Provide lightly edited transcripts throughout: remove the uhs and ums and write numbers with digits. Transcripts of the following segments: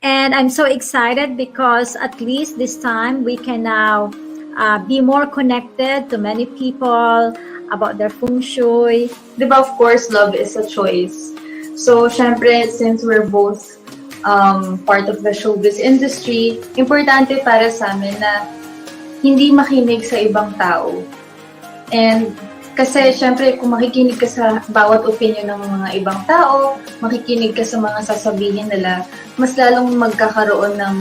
And I'm so excited because at least this time we can now be more connected to many people about their Feng Shui. Diba, of course, love is a choice. So, syempre, since we're both part of the showbiz industry, importante para sa amin na hindi makinig sa ibang tao. And kasi, syempre, kung makikinig ka sa bawat opinion ng mga ibang tao, makikinig ka sa mga sasabihin nila, mas lalong magkakaroon ng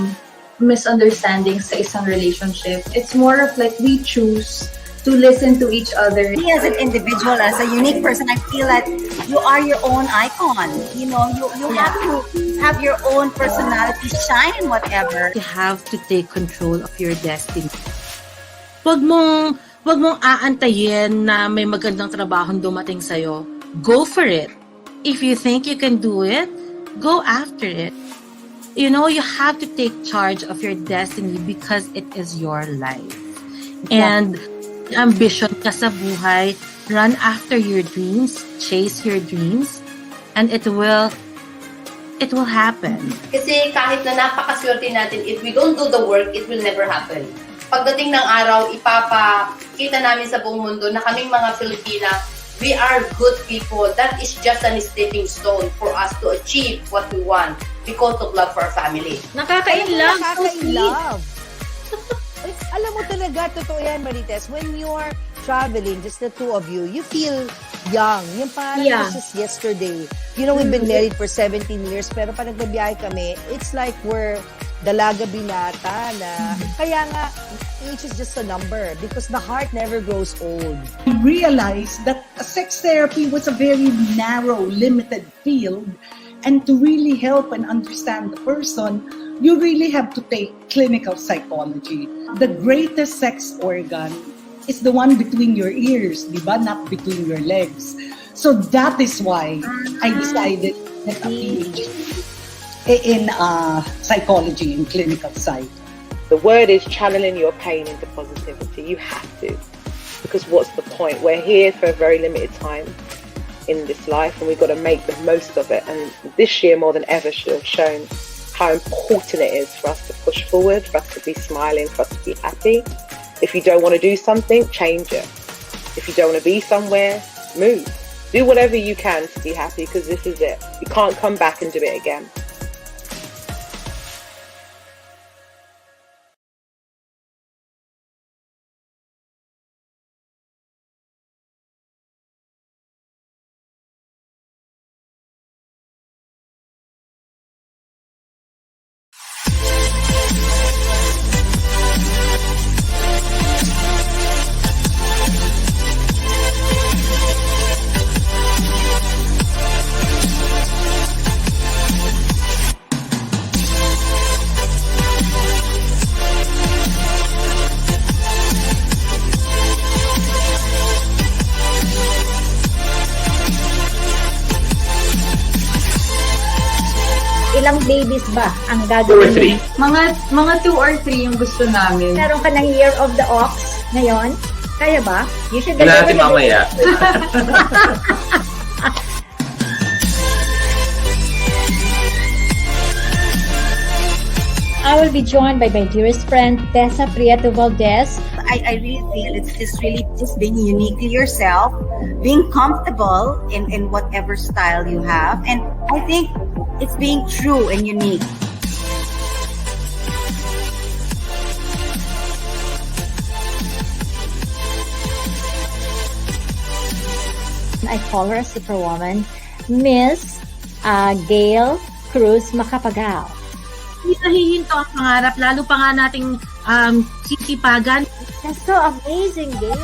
misunderstanding sa isang relationship. It's more of like we choose to listen to each other. Me as an individual, as a unique person, I feel that you are your own icon. You know, you have to have your own personality, shine in whatever. You have to take control of your destiny. Wag mong aantayin na may magandang trabahong dumating sa'yo. Go for it. If you think you can do it, go after it. You know, you have to take charge of your destiny because it is your life. And ambition ka sa buhay, run after your dreams, chase your dreams, and it will happen. Kasi kahit na napakaswerte natin, if we don't do the work, it will never happen. Pagdating ng araw, ipapakita namin sa buong mundo na kaming mga Filipina, we are good people. That is just a stepping stone for us to achieve what we want because of love for our family. Nakaka-in-love. Nakaka-in-love. Alam mo talaga, totoo yan, Marites. When you're traveling, just the two of you feel young. Yung parang this is yesterday. You know, we've been married for 17 years, pero pag nagbabiyahe kami, it's like we're dalaga binata na. Kaya nga, age is just a number because the heart never grows old. I realized that sex therapy was a very narrow, limited field. And to really help and understand the person, you really have to take clinical psychology. The greatest sex organ is the one between your ears, diba? Not between your legs. So that is why I decided to get a PhD in psychology and clinical psych. The word is channeling your pain into positivity. You have to. Because what's the point? We're here for a very limited time in this life, and we've got to make the most of it. And this year more than ever should have shown how important it is for us to push forward, for us to be smiling, for us to be happy. If you don't want to do something, change it. If you don't want to be somewhere, move. Do whatever you can to be happy, because this is it. You can't come back and do it again. Ilang babies ba ang 2 or 3? gagawin? Mga 2 or 3 yung gusto namin. Meron ka ng Year of the Ox ngayon? Kaya ba? You should Tignan natin mamaya. I will be joined by my dearest friend, Tessa Prieto Valdez. I really feel it's just being unique to yourself, being comfortable in whatever style you have, and I think it's being true and unique. I call her a superwoman, Miss Gail Cruz Macapagal. Hindi nahihinto ang pangarap, lalo pa nga nating sisipagan. That's so amazing, Gail.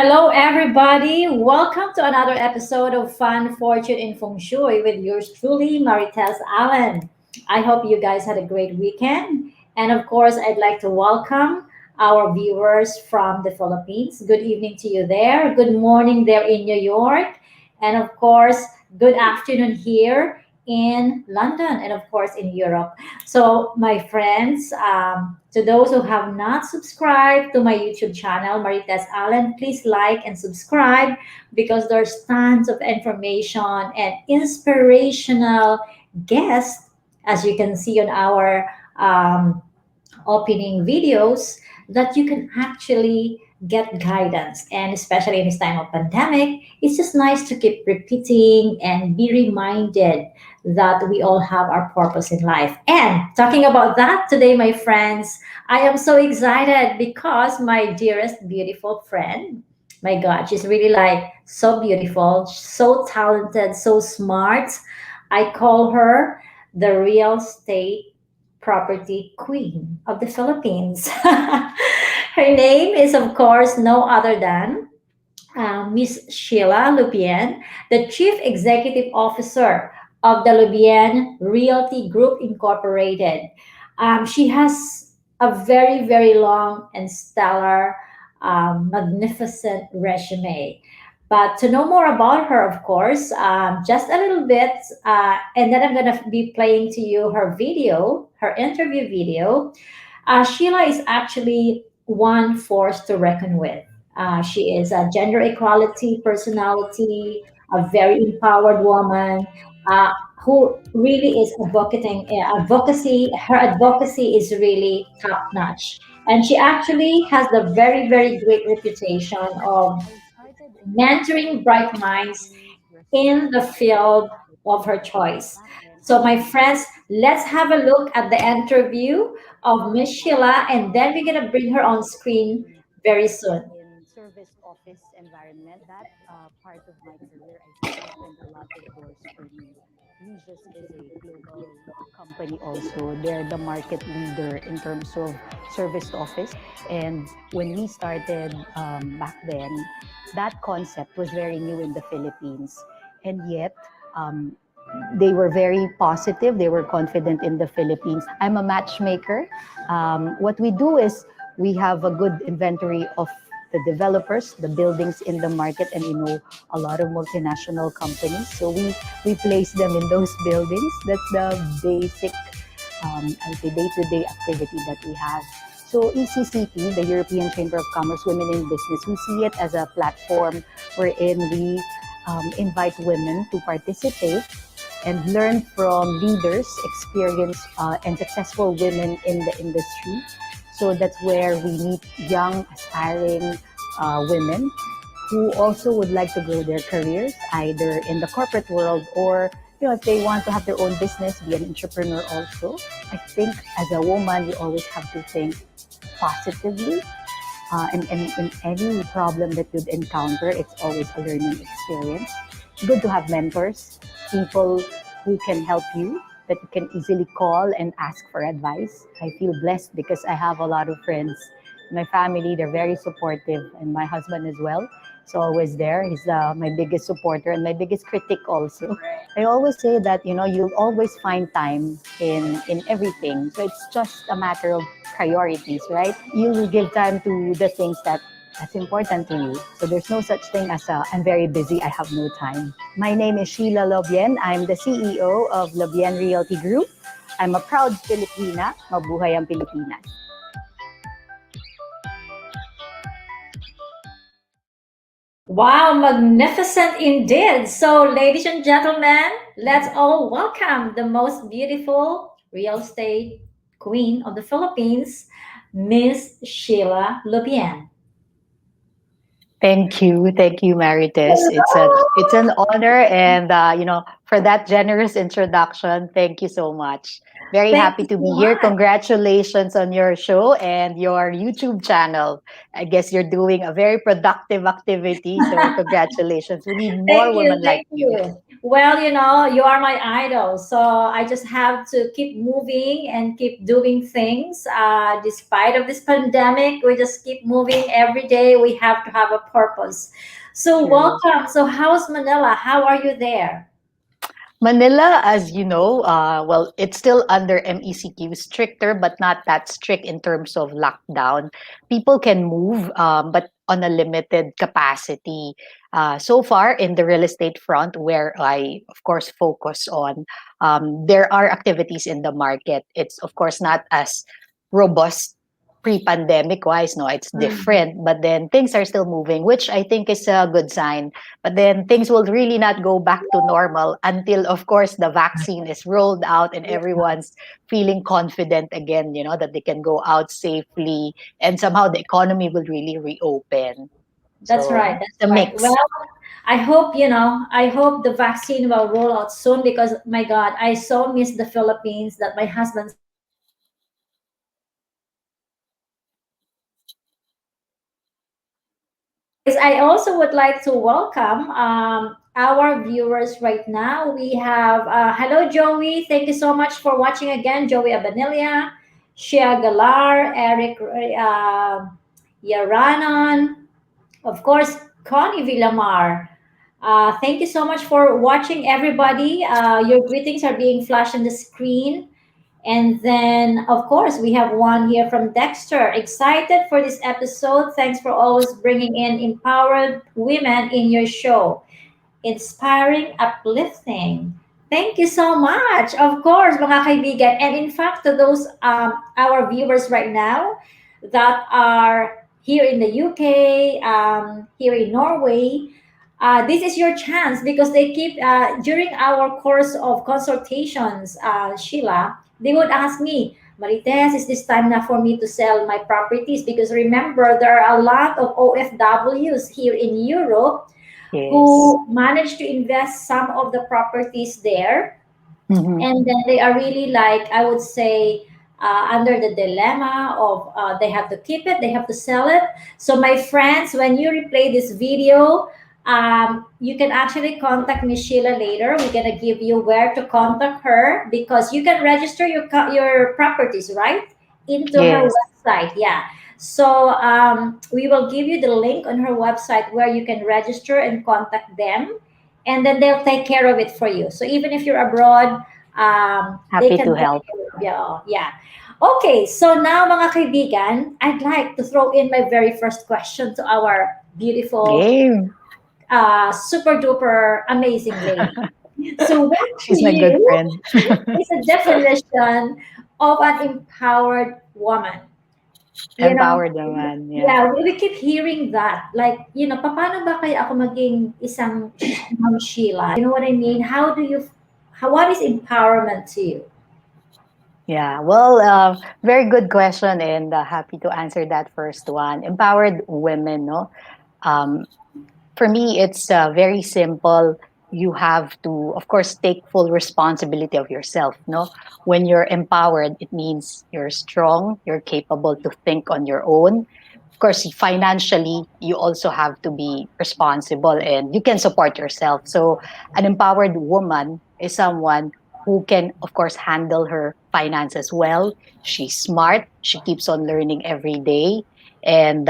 Hello, everybody. Welcome to another episode of Fun Fortune in Feng Shui with yours truly, Marites Allen. I hope you guys had a great weekend. And of course, I'd like to welcome our viewers from the Philippines. Good evening to you there. Good morning there in New York. And of course, good afternoon here in London and of course in Europe. So, my friends, to those who have not subscribed to my YouTube channel, Marites Allen, please like and subscribe because there's tons of information and inspirational guests, as you can see on our opening videos, that you can actually get guidance. And especially in this time of pandemic, it's just nice to keep repeating and be reminded that we all have our purpose in life. And talking about that today, my friends, I am so excited because my dearest beautiful friend, my God, she's really like so beautiful, so talented, so smart. I call her the real estate property queen of the Philippines. Her name is, of course, no other than Miss Sheila Lobien, the Chief Executive Officer of the Lobien Realty Group Incorporated. She has a very, very long and stellar, magnificent resume. But to know more about her, of course, just a little bit, and then I'm going to be playing to you her video, her interview video. Sheila is actually one force to reckon with. She is a gender equality personality, a very empowered woman uh, who really is advocating advocacy. Her advocacy is really top notch, and she actually has the very very great reputation of mentoring bright minds in the field of her choice. So, my friends, let's have a look at the interview of Miss Sheila, and then we're going to bring her on screen very soon. Company also. They're the market leader in terms of service office. And when we started back then, that concept was very new in the Philippines. And yet, um, they were very positive. They were confident in the Philippines. I'm a matchmaker. What we do is we have a good inventory of the developers, the buildings in the market, and we know a lot of multinational companies. So we place them in those buildings. That's the basic, I say, day-to-day activity that we have. So ECCP, the European Chamber of Commerce Women in Business, we see it as a platform wherein we invite women to participate and learn from leaders, experienced and successful women in the industry. So that's where we meet young, aspiring women who also would like to grow their careers, either in the corporate world or if they want to have their own business, be an entrepreneur also. I think as a woman, you always have to think positively. And in any problem that you'd encounter, it's always a learning experience. Good to have mentors, people who can help you, that you can easily call and ask for advice. I feel blessed because I have a lot of friends. My family, they're very supportive, and my husband as well. So always there. He's my biggest supporter and my biggest critic also. I always say that, you'll always find time in everything. So it's just a matter of priorities, right? You will give time to the things that's important to you. So there's no such thing as I'm very busy, I have no time. My name is Sheila Lobien. I'm the CEO of Lobien Realty Group. I'm a proud Filipina. Mabuhay ang Pilipinas. Wow, magnificent indeed. So, ladies and gentlemen, let's all welcome the most beautiful real estate queen of the Philippines, Miss Sheila Lobien. Thank you, Marites. It's an honor, and for that generous introduction, thank you so much. Very Thank happy you to so be here. much. Congratulations on your show and your YouTube channel. I guess you're doing a very productive activity, so congratulations. We need more Thank you, women like thank you. you. Well, you are my idol. So I just have to keep moving and keep doing things. Despite of this pandemic, we just keep moving every day. We have to have a purpose. So True. welcome. So how's Manila? How are you there? Manila, as you know, well, it's still under MECQ, stricter, but not that strict in terms of lockdown. People can move, but on a limited capacity. So far, in the real estate front, where I, of course, focus on, there are activities in the market. It's, of course, not as robust pre-pandemic wise. No, it's Mm, different, but then things are still moving, which I think is a good sign. But then things will really not go back to normal until, of course, the vaccine is rolled out and everyone's feeling confident again, that they can go out safely and somehow the economy will really reopen. that's So right. the That's right. Well, mix. I hope the vaccine will roll out soon because my God, I so miss the Philippines that my husband said that he wants to go back to the Philippines. Anyways, I also would like to welcome our viewers right now. We have, hello, Joey. Thank you so much for watching again. Joey Abanilia, Shea Galar, Eric Yaranon, of course, Connie Villamar. Thank you so much for watching, everybody. Your greetings are being flashed on the screen. And then, of course, we have one here from Dexter. Excited for this episode. Thanks for always bringing in empowered women in your show. Inspiring, uplifting. Thank you so much. Of course, mga kaibigan. And in fact, to those our viewers right now that are here in the UK, here in Norway, this is your chance because they keep during our course of consultations, Sheila, they would ask me, Marites, is this time now for me to sell my properties? Because remember, there are a lot of OFWs here in Europe Yes. who managed to invest some of the properties there, Hmm. and then they are really, like, I would say, under the dilemma of they have to keep it, they have to sell it. So my friends, when you replay this video, you can actually contact Miss Sheila later. We're gonna give you where to contact her because you can register your properties, right, into her Yes. website. Yeah. So we will give you the link on her website where you can register and contact them, and then they'll take care of it for you. So even if you're abroad, they Happy can to take help. care of you. Yeah. Okay, so now mga kaibigan, I'd like to throw in my very first question to our beautiful, Game. super duper amazing lady. So what to She's my good you friend. is a definition of an empowered woman? You know, Empowered naman. Yeah. yeah, we keep hearing that. Like, paano ba kaya ako maging isang Ma'am Sheila? You know what I mean? What is empowerment to you? Yeah, well, very good question, and happy to answer that first one. Empowered women, no? Um, for me, it's very simple. You have to, of course, take full responsibility of yourself, no? When you're empowered, it means you're strong, you're capable to think on your own. Of course, financially, you also have to be responsible and you can support yourself. So, an empowered woman is someone who can, of course, handle her finances well. She's smart. She keeps on learning every day, and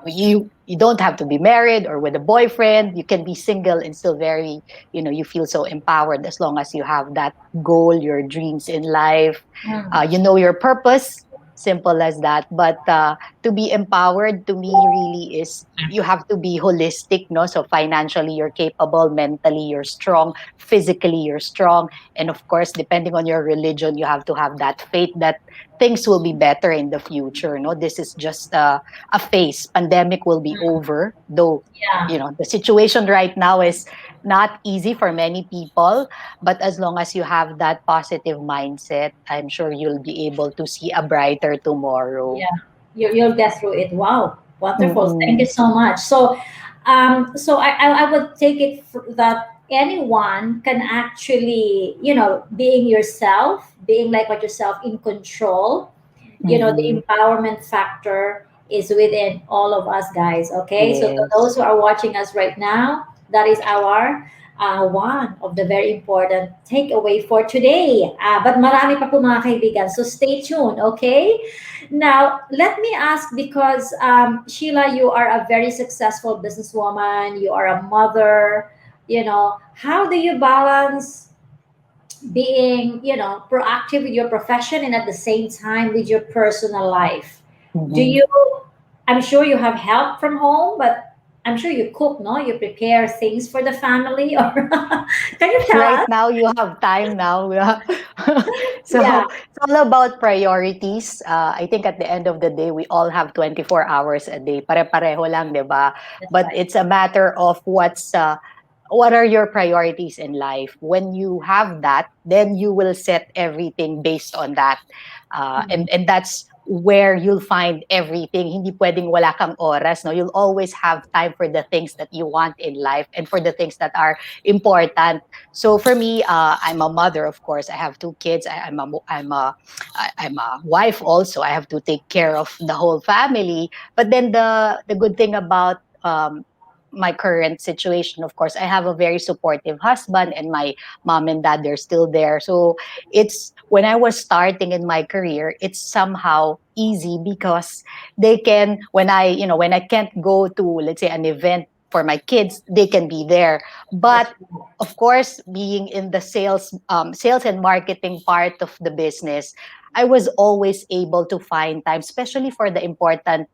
you don't have to be married or with a boyfriend. You can be single and still very, you feel so empowered as long as you have that goal, your dreams in life. Mm, You know your purpose. Simple as that. But to be empowered to me really is you have to be holistic, no? So financially you're capable, mentally you're strong, physically you're strong, and of course depending on your religion you have to have that faith that things will be better in the future, no? This is just a phase. Pandemic will be over, though yeah. the situation right now is not easy for many people, but as long as you have that positive mindset, I'm sure you'll be able to see a brighter tomorrow. Yeah, you'll get through it. Wow, wonderful. Thank you Mm-mm. so much. So I would take it that anyone can actually, being yourself, being like what yourself in control. The Mm-mm. empowerment factor is within all of us, guys. Okay, so to Yes. those who are watching us right now, that is our one of the very important takeaway for today. But marami pa po mga kaibigan, so stay tuned, okay? Now, let me ask because Sheila, you are a very successful businesswoman, you are a mother, how do you balance being, proactive with your profession and at the same time with your personal life? Do Mhm. you, I'm sure you have help from home, but I'm sure you cook, no? You prepare things for the family, or can you tell Right us? now, you have time now. Yeah. Yeah, So it's all about priorities. I think at the end of the day, we all have 24 hours a day. Pare-pareho lang, di ba? that's But right. it's a matter of what are your priorities in life. When you have that, then you will set everything based on that. Mm, And that's where you'll find everything. Hindi pwedeng wala kang oras, no? You'll always have time for the things that you want in life and for the things that are important. So for me, I'm a mother, of course. I have two kids. I'm a wife also. I have to take care of the whole family. But then the good thing about my current situation, of course, I have a very supportive husband, and my mom and dad, they're still there. So it's when I was starting in my career, it's somehow easy because they can, when I can't go to, let's say, an event for my kids, they can be there. that's But right. of course, being in the sales and marketing part of the business, I was always able to find time, especially for the important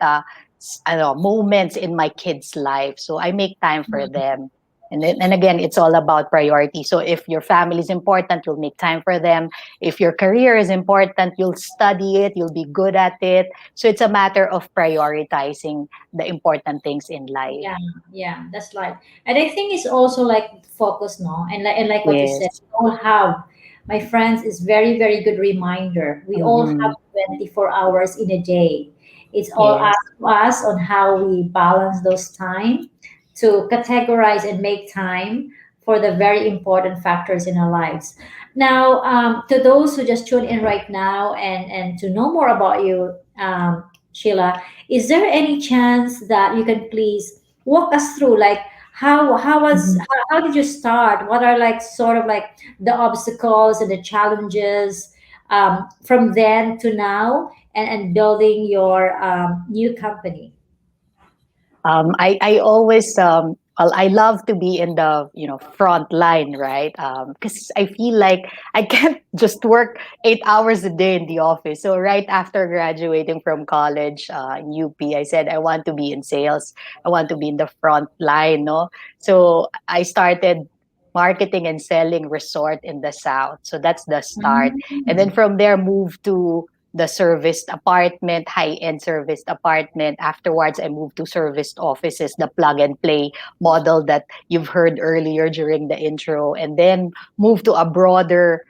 moments in my kids' life. So I make time for them. And again, it's all about priority. So if your family is important, you'll make time for them. If your career is important, you'll study it, you'll be good at it. So it's a matter of prioritizing the important things in life. Yeah, yeah, that's right. And I think it's also like focus, no? And like what you said, Yes. we all have, my friends, is very, very good reminder. We all have Mm-hmm. 24 hours in a day. It's all up Yes. to us on how we balance those time to categorize and make time for the very important factors in our lives. Now, to those who just tune in right now and to know more about you, Sheila, is there any chance that you can please walk us through, like how did you start? What are like sort of like the obstacles and the challenges from then to now, and building your new company? I always well, I love to be in the front line, right? Because I feel like I can't just work 8 hours a day in the office. So right after graduating from college in UP, I said I want to be in sales. I want to be in the front line, no? So I started marketing and selling resort in the south. So that's the start, and then Mm. from there moved to the serviced apartment, high-end serviced apartment. Afterwards, I moved to serviced offices, the plug and play model that you've heard earlier during the intro, and then moved to a broader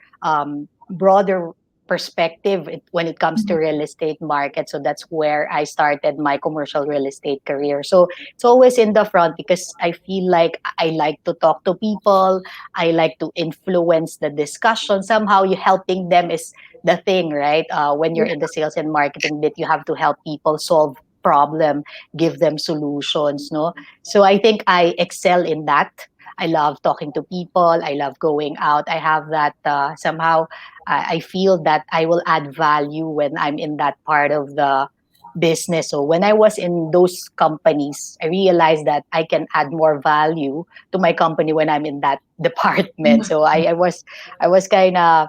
perspective when it comes to real estate market. So that's where I started my commercial real estate career. So it's always in the front because I feel like I like to talk to people. I like to influence the discussion. Somehow you helping them is the thing, right? When you're Yeah, in the sales and marketing bit, you have to help people solve problem, give them solutions, no? So I think I excel in that. I love talking to people. I love going out. I have that somehow. I feel that I will add value when I'm in that part of the business. So when I was in those companies, I realized that I can add more value to my company when I'm in that department. So I was kind of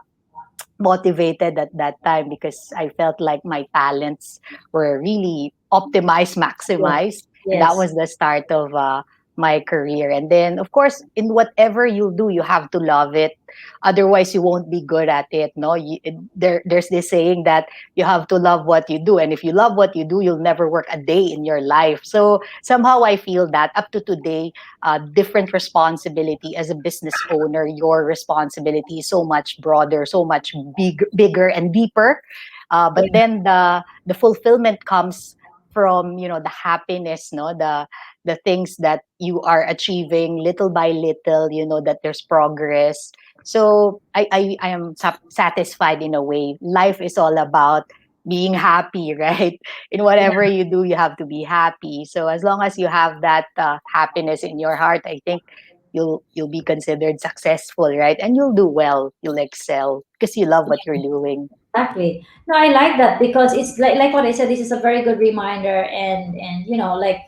motivated at that time because I felt like my talents were really optimized, yeah, maximized. And that yes, was the start of my career. And then, of course, in whatever you do, you have to love it. Otherwise, you won't be good at it. No, there's this saying that you have to love what you do. And if you love what you do, you'll never work a day in your life. So somehow I feel that up to today, different responsibility as a business owner, your responsibility is so much broader, so much bigger and deeper. But yeah, then the fulfillment comes from the happiness, no, the things that you are achieving little by little. That there's progress. So I am satisfied in a way. Life is all about being happy, right? In yeah, whatever you do, you have to be happy. So as long as you have that happiness in your heart, I think you'll be considered successful, right? And you'll do well, you'll excel because you love what you're doing. Exactly. No, I like that because it's like what I said. This is a very good reminder, and like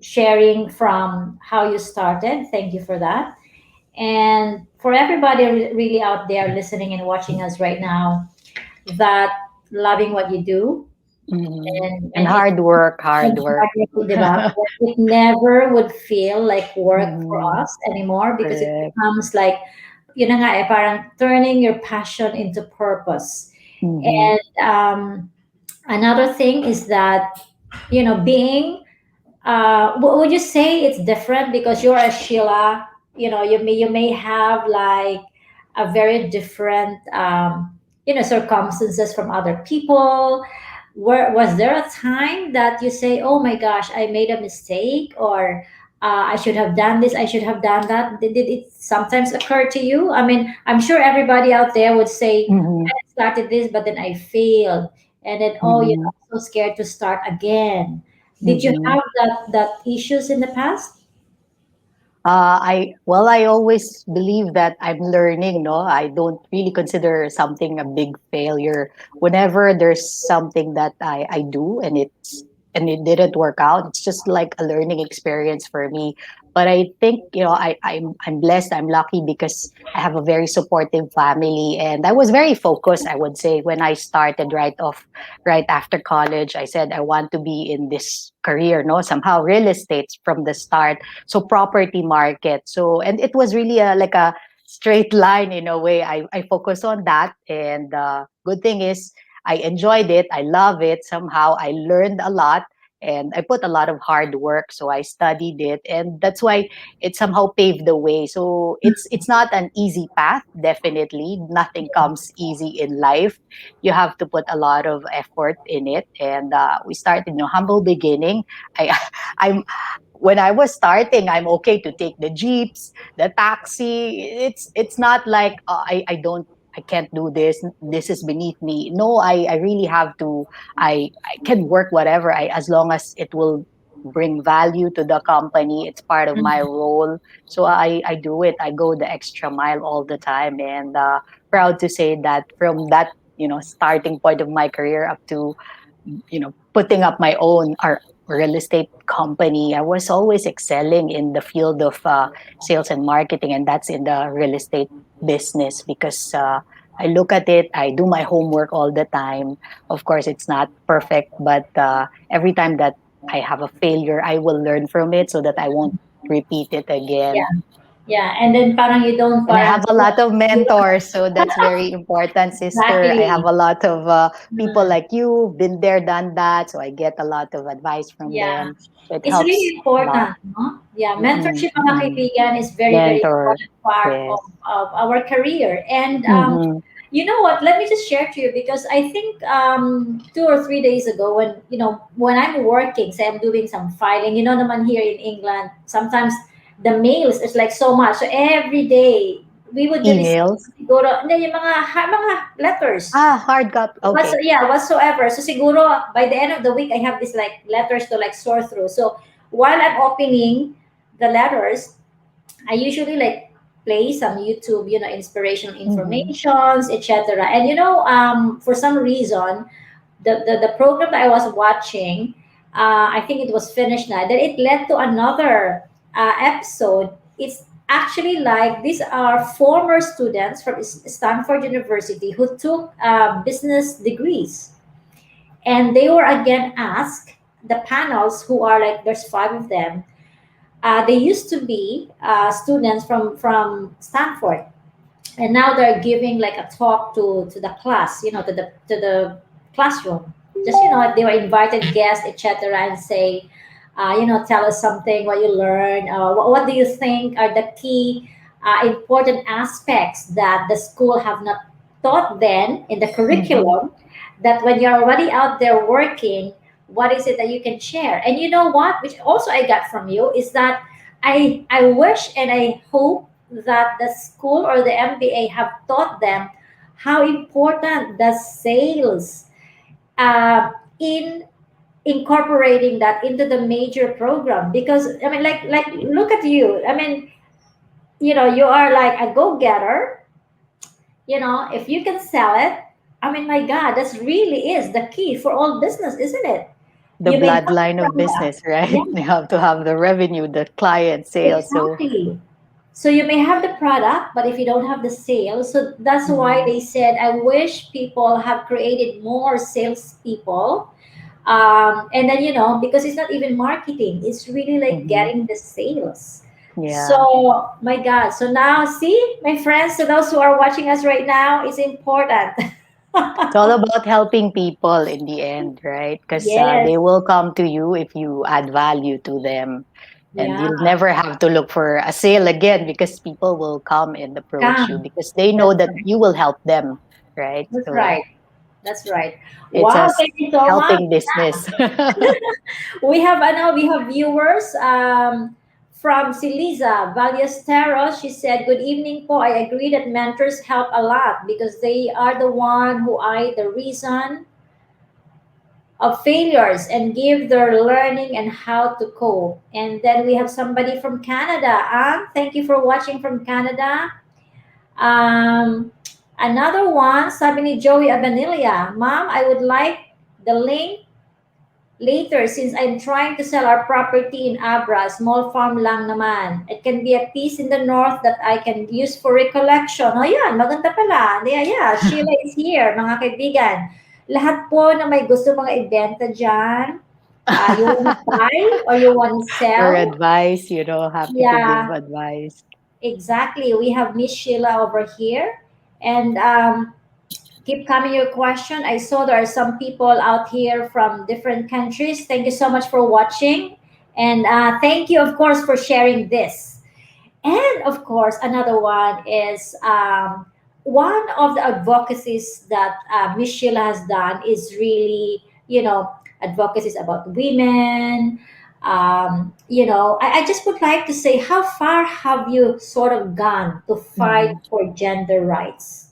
sharing from how you started. Thank you for that. And for everybody really out there listening and watching us right now, that loving what you do, And and hard work. diba? It never would feel like work for Mhm. us anymore because it Correct. becomes like, yun na nga eh, parang turning your passion into purpose. Mhm. And another thing is that, being, would you say it's different because you're a Sheila? You may have like a very different, circumstances from other people. Was there a time that you say, "Oh my gosh, I made a mistake," or "I should have done this, I should have done that"? Did it sometimes occur to you? I mean, I'm sure everybody out there would say, Mhm. "I started this, but then I failed," and then, "Oh, Mhm. I'm so scared to start again." Did you Mhm. have that issues in the past? I always believe that I'm learning, no? I don't really consider something a big failure. Whenever there's something that I do and it didn't work out, it's just like a learning experience for me. But I think, I'm blessed, I'm lucky because I have a very supportive family, and I was very focused, I would say, when I started right after college. I said I want to be in this career, no? Somehow real estate from the start, so property market. So, and it was really like a straight line in a way. I focus on that, and good thing is I enjoyed it, I love it. Somehow I learned a lot, and I put a lot of hard work, so I studied it, and that's why it somehow paved the way. So it's not an easy path. Definitely nothing comes easy in life. You have to put a lot of effort in it, and we started, humble beginning. I I'm When I was starting, I'm okay to take the jeeps, the taxi. It's not like, I can't do this. This is beneath me. No, I really have to. I can work whatever, as long as it will bring value to the company. It's part of my role, so I do it. I go the extra mile all the time, and proud to say that from that, starting point of my career up to, putting up my own real estate company, I was always excelling in the field of sales and marketing, and that's in the real estate business because I look at it, I do my homework all the time. Of course, it's not perfect, but every time that I have a failure, I will learn from it so that I won't repeat it again. Yeah, yeah. And then parang you don't And I parang have a lot of mentors, so that's very important, sister. I have exactly. a lot of people Mm. like you, been there, done that, so I get a lot of advice from Yeah. them. So it It's helps really a lot. important, no? Yeah, Mm-mm, mentorship mga mm-mm. kaibigan is very, very Mentor, important part of, yes. our career. And Mm-hmm, you know what? Let me just share to you because I think 2 or 3 days ago when I'm working, say I'm doing some filing, naman here in England, sometimes the mails is like so much. So every day we would receive emails. siguro, hindi, yung mga letters. Hard copy. Okay. Yeah, whatsoever. So siguro by the end of the week, I have this like letters to like sort through. So while I'm opening the letters, I usually like play some YouTube, inspirational Mm-hmm, informations, etc. And for some reason, the program that I was watching, I think it was finished now. Then it led to another episode. It's actually like these are former students from Stanford University who took business degrees, and they were again asked the panels who are like there's five of them. They used to be students from Stanford, and now they're giving like a talk to the class, to the classroom. Just they were invited guests, etc., and say, tell us something what you learned. What do you think are the key important aspects that the school have not taught then in the mm-hmm, curriculum, that when you're already out there working, what is it that you can share? And you know what, which also I got from you, is that I wish and I hope that the school or the MBA have taught them how important the sales in incorporating that into the major program. Because I mean, like look at you. I mean, you are like a go-getter, if you can sell it, I mean, my God, that's really is the key for all business, isn't it? The You may have the bloodline of product. business, right? Yeah, You have to have the revenue, the client sales. So, exactly. So you may have the product, but if you don't have the sales, so that's why mhm, they said, I wish people have created more salespeople. And then, because it's not even marketing, it's really like mhm, getting the sales. yeah. So, my God. So now, see, my friends, to those who are watching us right now, it's important. It's all about helping people in the end, right? Because Yes. they will come to you if you add value to them. And Yeah. you'll never have to look for a sale again because people will come and approach you Come. because they know That's that right. you will help them, right? That's So right. That's right. it's a Wow. Thank you so much. helping business. We have viewers from Siliza Ballesteros. She said, "Good evening po. I agree that mentors help a lot because they are the one who are the reason of failures and give their learning and how to cope." And then we have somebody from Canada. Thank you for watching from Canada. Um, Another one, sabi ni Joey Abanilia, Ma'am, I would like the link later since I'm trying to sell our property in Abra, small farm lang naman. It can be a piece in the north that I can use for recollection. O yan, maganda pala. Yeah, Sheila is here, mga kaibigan. Lahat po na may gusto mga ibenta dyan, you want to buy or you want to Or sell, advice, happy to give yeah, advice. exactly. We have Miss Sheila over here. And keep coming your question. I saw there are some people out here from different countries. Thank you so much for watching. And thank you, of course, for sharing this. And of course, another one is one of the advocacies that Miss Sheila has done is really, advocacies about women. I just would like to say, how far have you sort of gone to fight Mhm. for gender rights?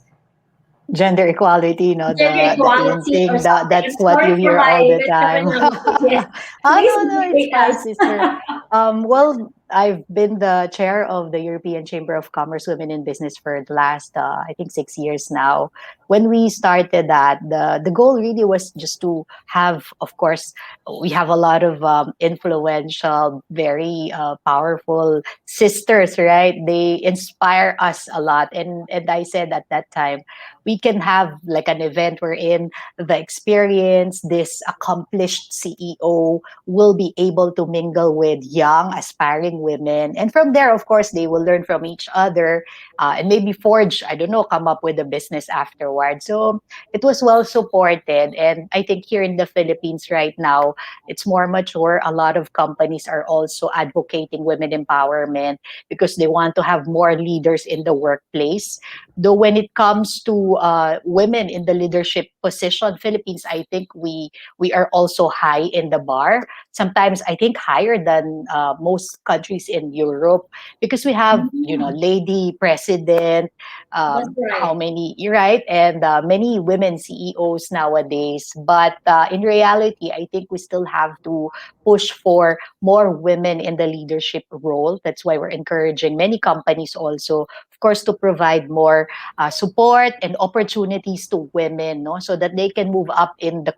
Gender equality, Gender the in equality or thing something. that's I'm what sorry you for hear my all the time. terminology. Yes, please Oh no, it's educate fine, us. sister. Well, I've been the chair of the European Chamber of Commerce Women in Business for the last I think 6 years now. When we started that, the goal really was just to have, of course, we have a lot of influential, very powerful sisters, right? They inspire us a lot, and I said at that time we can have like an event wherein the experience, this accomplished CEO will be able to mingle with young, aspiring women. And from there, of course, they will learn from each other and maybe forge, I don't know, come up with a business afterwards. So it was well supported. And I think here in the Philippines right now, it's more mature. A lot of companies are also advocating women empowerment because they want to have more leaders in the workplace. Though when it comes to women in the leadership position, Philippines, I think we are also high in the bar. Sometimes I think higher than most countries in Europe because we have Mm, lady president. that's How right. many? You're right, and many women CEOs nowadays. But in reality, I think we still have to push for more women in the leadership role. That's why we're encouraging many companies also, of course, to provide more support and opportunities to women, no, so that they can move up in their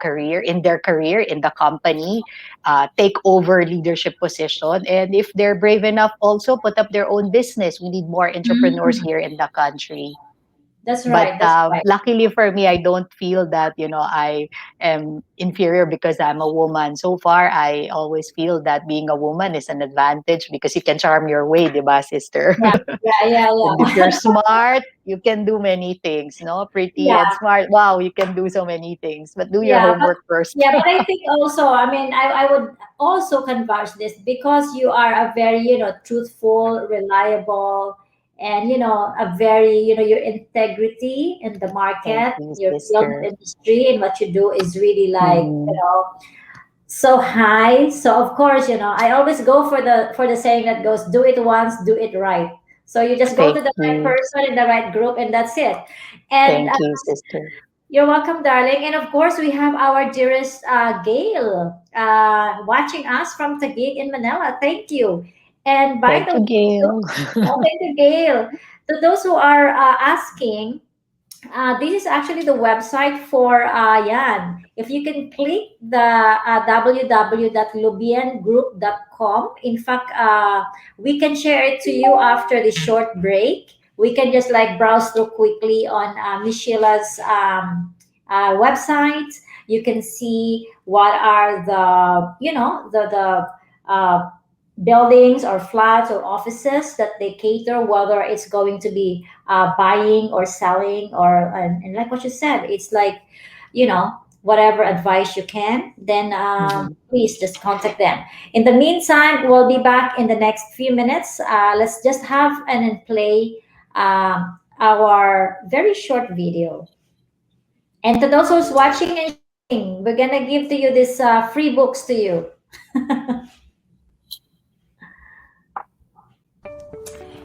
career in the company, take over leadership position, and if they're brave enough, also put up their own business. We need more entrepreneurs Mm, here in the country. that's But right. That's right. luckily for me, I don't feel that I am inferior because I'm a woman. So far, I always feel that being a woman is an advantage because you can charm your way, diba, sister? Yeah, And if yeah. you're smart, you can do many things, no? Pretty and Yeah, smart. Wow, you can do so many things. But do your yeah, but homework first. yeah, but I think also, I mean, I would also converse this because you are a very, truthful, reliable, and a very, your integrity in the Thank market, you, your field of sister. industry, and what you do is really like, Mhm. so high. So of course, I always go for the saying that goes, do it once, do it right. So you just go Thank to the right you. person in the right group, and that's it. And Thank you, sister. you're welcome, darling. And of course, we have our dearest Gail watching us from Taguig in Manila. Thank you. And by Thank the you, way, Gail. oh, thank you, Gail. To those who are asking, this is actually the website for Yan. If you can click the www.lobiengroup.com. In fact, we can share it to you after the short break. We can just like browse through quickly on Miss Sheila's website. You can see what are the, the buildings or flats or offices that they cater, whether it's going to be buying or selling, or and like what you said, it's like, whatever advice you can, then Mhm. please just contact them. In the meantime, we'll be back in the next few minutes. Let's just have and then play our very short video. And to those who's watching and sharing, we're gonna give to you this free books to you.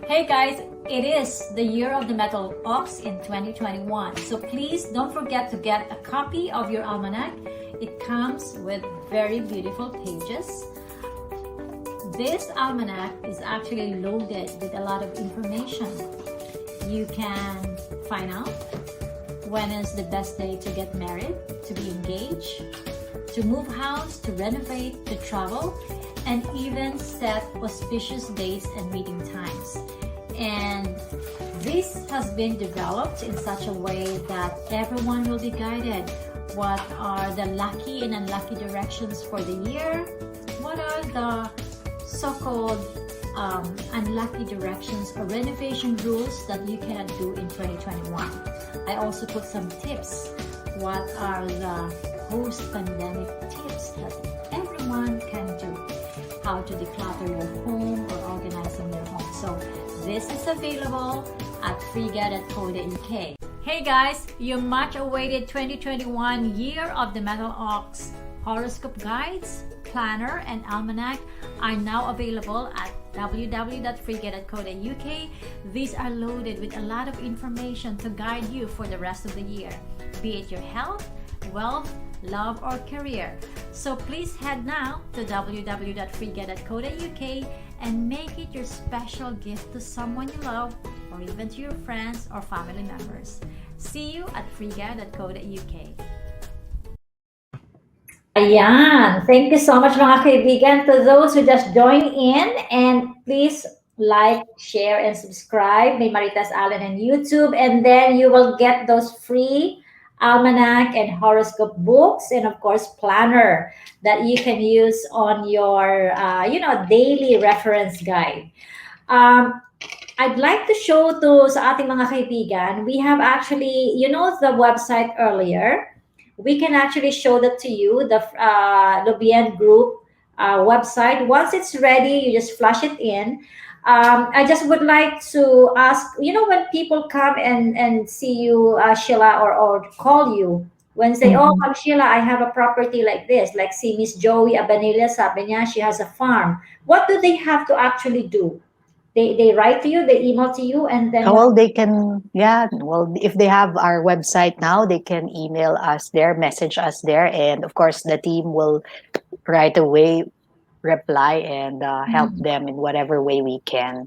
Hey guys, it is the year of the metal ox in 2021. So please don't forget to get a copy of your almanac. It comes with very beautiful pages. This almanac is actually loaded with a lot of information. You can find out when is the best day to get married, to be engaged, to move house, to renovate, to travel, and even set auspicious dates and meeting times. And this has been developed in such a way that everyone will be guided. What are the lucky and unlucky directions for the year? What are the so-called unlucky directions or renovation rules that you cannot do in 2021? I also put some tips. What are the post-pandemic tips that everyone can do? How to declutter your home or organizing your home. So this is available at freega.co.uk. Hey guys, your much awaited 2021 Year of the Metal Ox horoscope guides, planner, and almanac are now available at www.freega.co.uk. These are loaded with a lot of information to guide you for the rest of the year, be it your health, wealth, love, or career. So please head now to www.freega.co.uk and make it your special gift to someone you love, or even to your friends or family members. See you at freega.co.uk. Ayan. Thank you so much mga kaibigan. To those who just joined in, and please like, share, and subscribe. May Marites Allen on YouTube, and then you will get those free almanac and horoscope books, and of course planner that you can use on your daily reference guide. Um, I'd like to show to sa ating mga kaibigan, we have actually, the website earlier. We can actually show that to you, the Lobien Group website. Once it's ready, you just flash it in. I just would like to ask, when people come and see you, Sheila, or call you, when say, oh, Mhm. Ma'am Sheila, I have a property like this, like see Miss Joey Abanilla, sabi niya, she has a farm. What do they have to actually do? They write to you, they email to you, and then what? Well, they can, yeah. Well, if they have our website now, they can email us there, message us there, and of course, the team will right away reply and help Mhm. them in whatever way we can.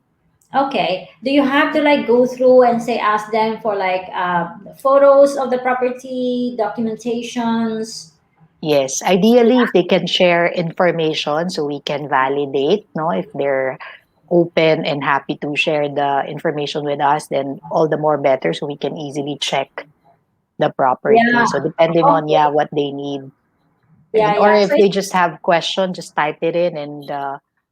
Okay. Do you have to like go through and say ask them for like photos of the property, documentations? Yes, ideally, if they can share information so we can validate, no, if they're open and happy to share the information with us, then all the more better so we can easily check the property. Yeah. So depending on, yeah, Okay. what they need. And Yeah, or yeah. if So they just have question, just type it in and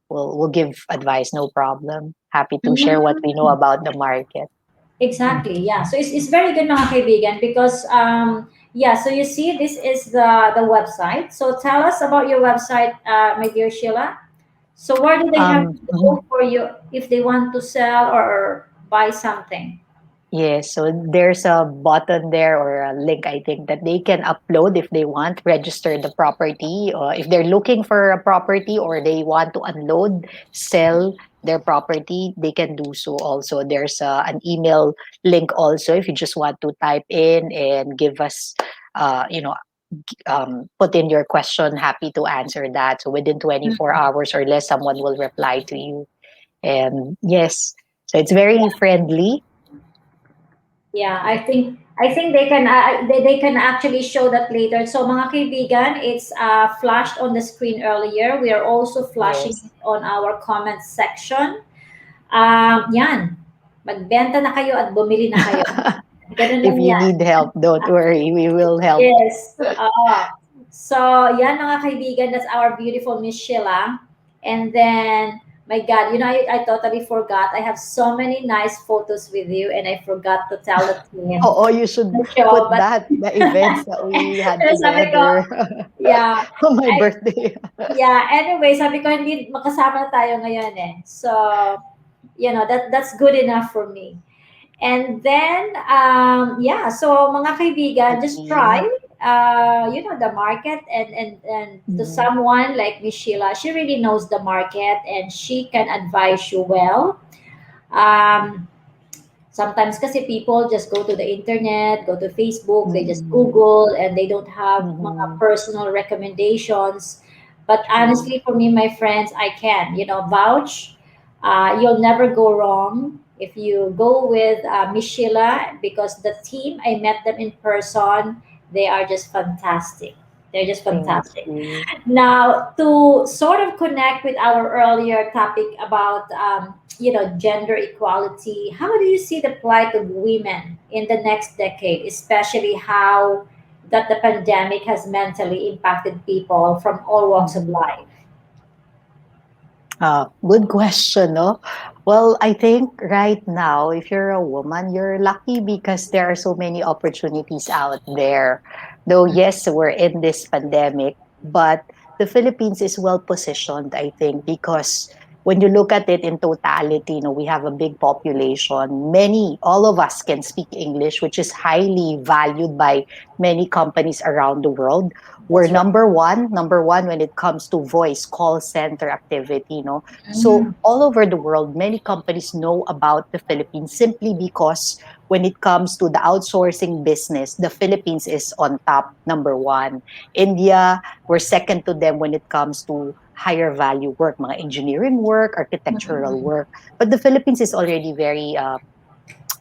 we'll give advice, no problem. Happy to share what we know mm, about the market. Mhm. exactly. Yeah. So it's very good mga kaibigan because yeah, so you see this is the website. So tell us about your website, my dear Sheila. So where do they have to Mhm. go for you if they want to sell or buy something? Yes, so there's a button there or a link, I think, that they can upload if they want, register the property, or if they're looking for a property or they want to unload, sell their property, they can do so also. There's an email link also if you just want to type in and give us, uh, you know, put in your question, happy to answer that. So within 24 hours or less, someone will reply to you. And yes, so it's very friendly. Yeah, I think they can actually show that later. So mga kaibigan, it's flashed on the screen earlier. We are also flashing Yes. it on our comment section. Yan. Magbenta na kayo at bumili na kayo. Ganun If lang you yan. need help, don't worry, we will help. Yes. So, yan mga kaibigan, that's our beautiful Miss Sheila. And then, my God, I totally forgot. I have so many nice photos with you, and I forgot to tell the team Oh, you should the show. put But, that, the events that we had sabi ko, together yeah, on my I, birthday. yeah, anyway, sabi ko, hindi makasama na tayo ngayon eh. So, that's good enough for me. And then, yeah, so mga kaibigan, just try, Okay. the market, and to Mhm. someone like Miss Sheila, she really knows the market and she can advise you well. Um, Sometimes kasi people just go to the internet, go to Facebook, they just Mhm. Google and they don't have mga Mhm. personal recommendations. But True. honestly, for me, my friends, I can, vouch. You'll never go wrong if you go with Miss Sheila because the team, I met them in person. They are just fantastic. They're just Thank fantastic. you. Now, to sort of connect with our earlier topic about gender equality, how do you see the plight of women in the next decade, especially how that the pandemic has mentally impacted people from all walks of Mhm. life? Good question, no? Well, I think right now, if you're a woman, you're lucky because there are so many opportunities out there. Though, yes, we're in this pandemic, but the Philippines is well positioned, I think, because when you look at it in totality, we have a big population. All of us can speak English, which is highly valued by many companies around the world. We're That's right. number one when it comes to voice call center activity, so Mm, all over the world, many companies know about the Philippines simply because when it comes to the outsourcing business, the Philippines is on top, number one. India, we're second to them when it comes to higher value work, mga engineering work, architectural mm, work. But the Philippines is already very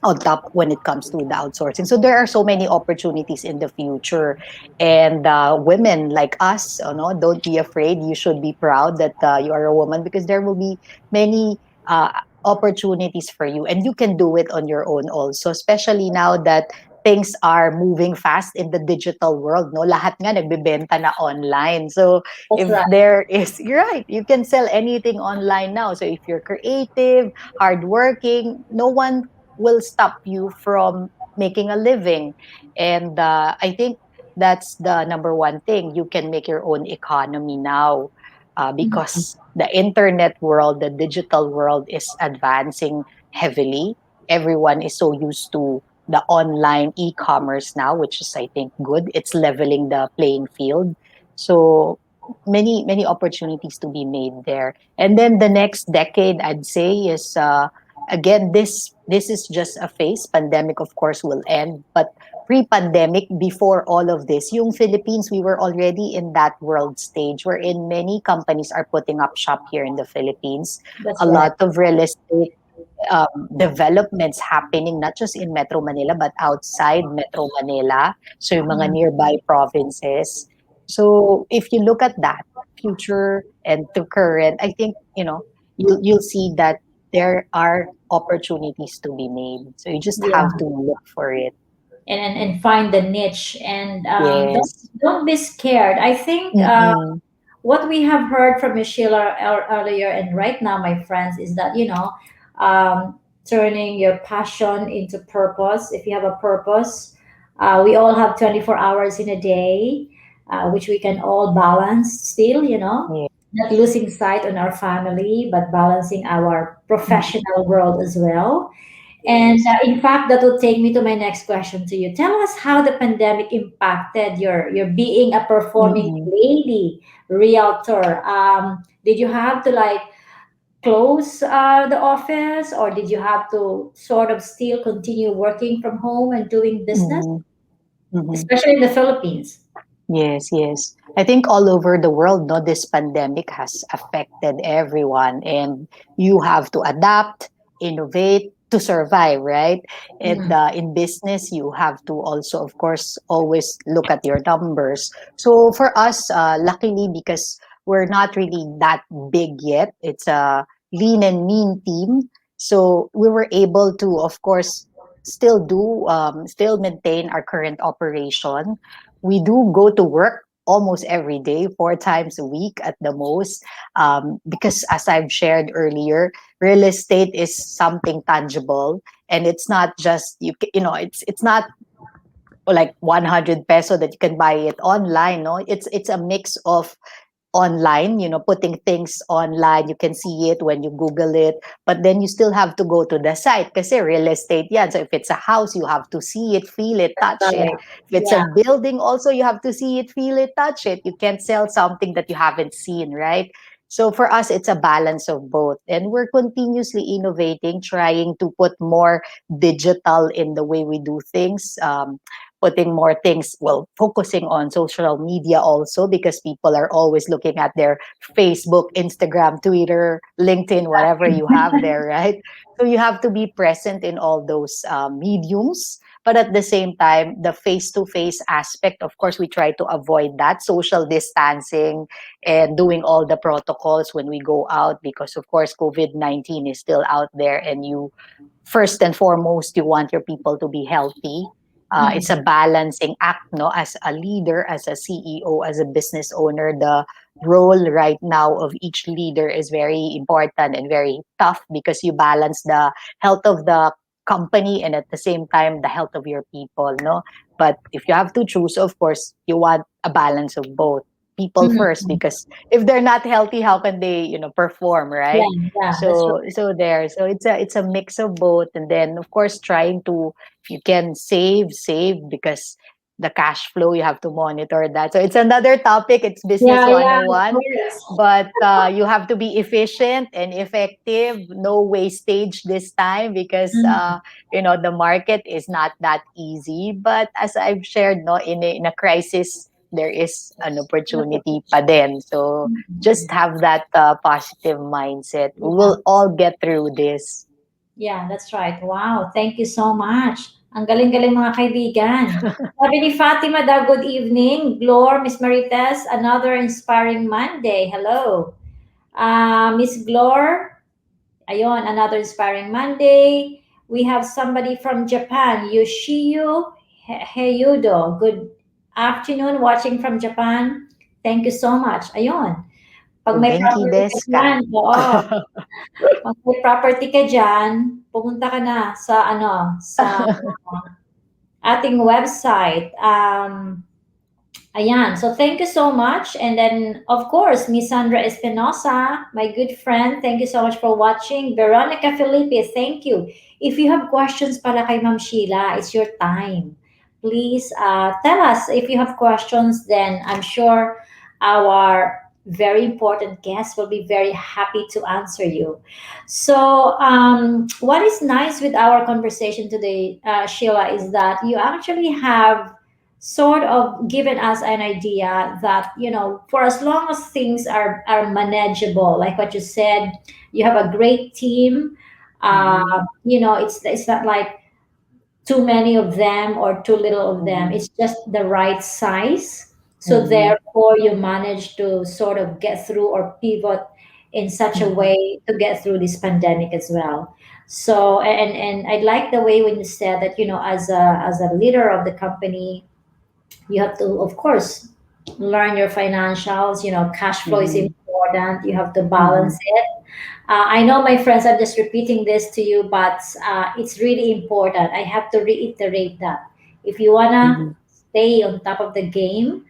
on top when it comes to the outsourcing. So there are so many opportunities in the future, and women like us, don't be afraid. You should be proud that you are a woman because there will be many uh, opportunities for you, and you can do it on your own also. Especially now that things are moving fast in the digital world, no? Lahat nga nagbebenta na online. So that's if right. there is, you're right, you can sell anything online now. So if you're creative, hardworking, no one will stop you from making a living. And I think that's the number one thing. You can make your own economy now Mm, because the internet world, the digital world is advancing heavily. Everyone is so used to the online e-commerce now, which is, I think, good. It's leveling the playing field. So many opportunities to be made there. And then the next decade, I'd say, is again, this is just a phase. Pandemic, of course, will end, but pre-pandemic, before all of this, yung Philippines, we were already in that world stage wherein many companies are putting up shop here in the Philippines. that's A right. lot of real estate developments happening not just in Metro Manila but outside Metro Manila, so yung mga Mm, nearby provinces. So if you look at that future and to current, I think you'll see that there are opportunities to be made. So you just have yeah. to look for it. And find the niche and don't Yes. don't be scared. I think Mm-mm. what we have heard from Miss Sheila earlier and right now, my friends, is that turning your passion into purpose. If you have a purpose, we all have 24 hours in a day, which we can all balance still. Yeah. Not losing sight on our family, but balancing our professional world as well. And Yes. in fact, that will take me to my next question to you. Tell us how the pandemic impacted your being a performing Mm-mm. lady realtor. Did you have to like close the office, or did you have to sort of still continue working from home and doing business, Mm-hmm. Mm-hmm. especially in the Philippines? Yes, yes. I think all over the world, no, this pandemic has affected everyone, and you have to adapt, innovate to survive, right? And Mm. in business, you have to also, of course, always look at your numbers. So for us, luckily, because we're not really that big yet, it's a lean and mean team. So we were able to, of course, still maintain our current operation. We do go to work almost every day, 4 times a week at the most, because as I've shared earlier, real estate is something tangible, and it's not just it's not like 100 peso that you can buy it online. No, it's a mix of online, putting things online. You can see it when you Google it, but then you still have to go to the site because real estate, yeah. So if it's a house, you have to see it, feel it, touch it. Right. If it's a Yeah. building, also, you have to see it, feel it, touch it. You can't sell something that you haven't seen, right? So for us, it's a balance of both. And we're continuously innovating, trying to put more digital in the way we do things. Putting more things, well, focusing on social media also, because people are always looking at their Facebook, Instagram, Twitter, LinkedIn, whatever you have there, right? So you have to be present in all those mediums. But at the same time, the face to face aspect, of course, we try to avoid that, social distancing and doing all the protocols when we go out, because, of course, COVID-19 is still out there, and you first and foremost, you want your people to be healthy. It's a balancing act, no? As a leader, as a CEO, as a business owner, the role right now of each leader is very important and very tough, because you balance the health of the company and at the same time the health of your people, no? But if you have to choose, of course, you want a balance of both. People first, Mm. because if they're not healthy, how can they, perform, right? Yeah, yeah, that's So right. so it's a mix of both, and then of course trying to, if you can, save, because the cash flow, you have to monitor that. So it's another topic. It's business Yeah, yeah, of 101, course. but you have to be efficient and effective. No wastage this time, because Mm. the market is not that easy. But as I've shared, no, in a crisis, there is an opportunity pa din. So just have that positive mindset. We Yeah. will all get through this. Yeah, that's right. Wow, thank you so much. Ang galing-galing mga kaibigan. Sabi ni Fatima daw, good evening. Glor, Miss Marites, another inspiring Monday. Hello. Miss Glor, ayon, another inspiring Monday. We have somebody from Japan, Yoshiyu Heyudo. Good afternoon, watching from Japan. Thank you so much. Ayon. Pag may Genki property ka desu ka? dyan, oo. Pag may property ka dyan, pumunta ka na sa sa ating website. Ayan. So thank you so much. And then, of course, Miss Sandra Espinosa, my good friend, thank you so much for watching. Veronica Felipe, thank you. If you have questions para kay Ma'am Sheila, it's your time. Please tell us if you have questions. Then I'm sure our very important guest will be very happy to answer you. So, what is nice with our conversation today, Sheila, is that you actually have sort of given us an idea that for as long as things are manageable, like what you said, you have a great team. Mhm, It's not like too many of them or too little of them. mhm, It's just the right size. So mhm, therefore, you manage to sort of get through or pivot in such a mhm, way to get through this pandemic as well. So, and I like the way when you said that, as a leader of the company, you have to, of course, learn your financials. Cash flow is mhm, important. You have to balance mhm, it. I know, my friends, I'm just repeating this to you, but it's really important. I have to reiterate that if you wanna mhm. stay on top of the game,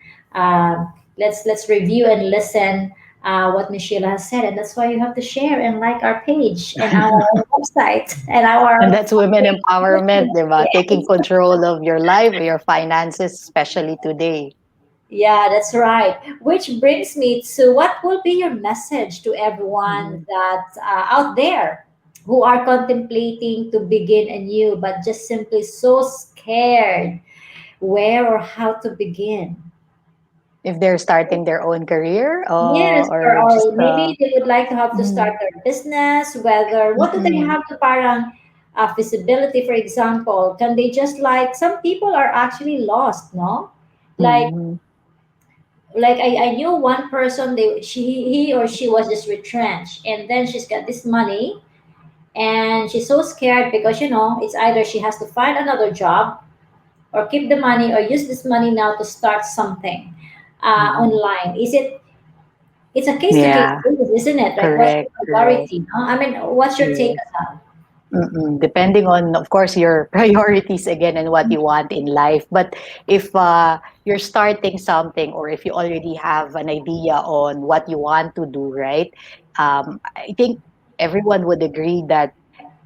let's review and listen what Michelle has said, and that's why you have to share and like our page and our website and And our that's women empowerment, di ba? Taking yes. control of your life, your finances, especially today. Yeah, that's right. Which brings me to, what will be your message to everyone Mhm, that out there who are contemplating to begin anew but just simply so scared where or how to begin? if they're starting their own career, Yes, or just or maybe they would like to have to start mm, their business, whether what do they mm-mm, have to parang feasibility, for example? Can they just like some people are actually lost, no? Like mm, I knew one person they she he or she was just retrenched and then she's got this money and she's so scared because it's either she has to find another job or keep the money or use this money now to start something mm. online. It's a case to case Yeah, basis, isn't it? Like, what's correct, your correct. priority? No? I mean, what's your take Yes. on Mm-mm. Depending on, of course, your priorities again and what you want in life. But if you're starting something, or if you already have an idea on what you want to do, right? I think everyone would agree that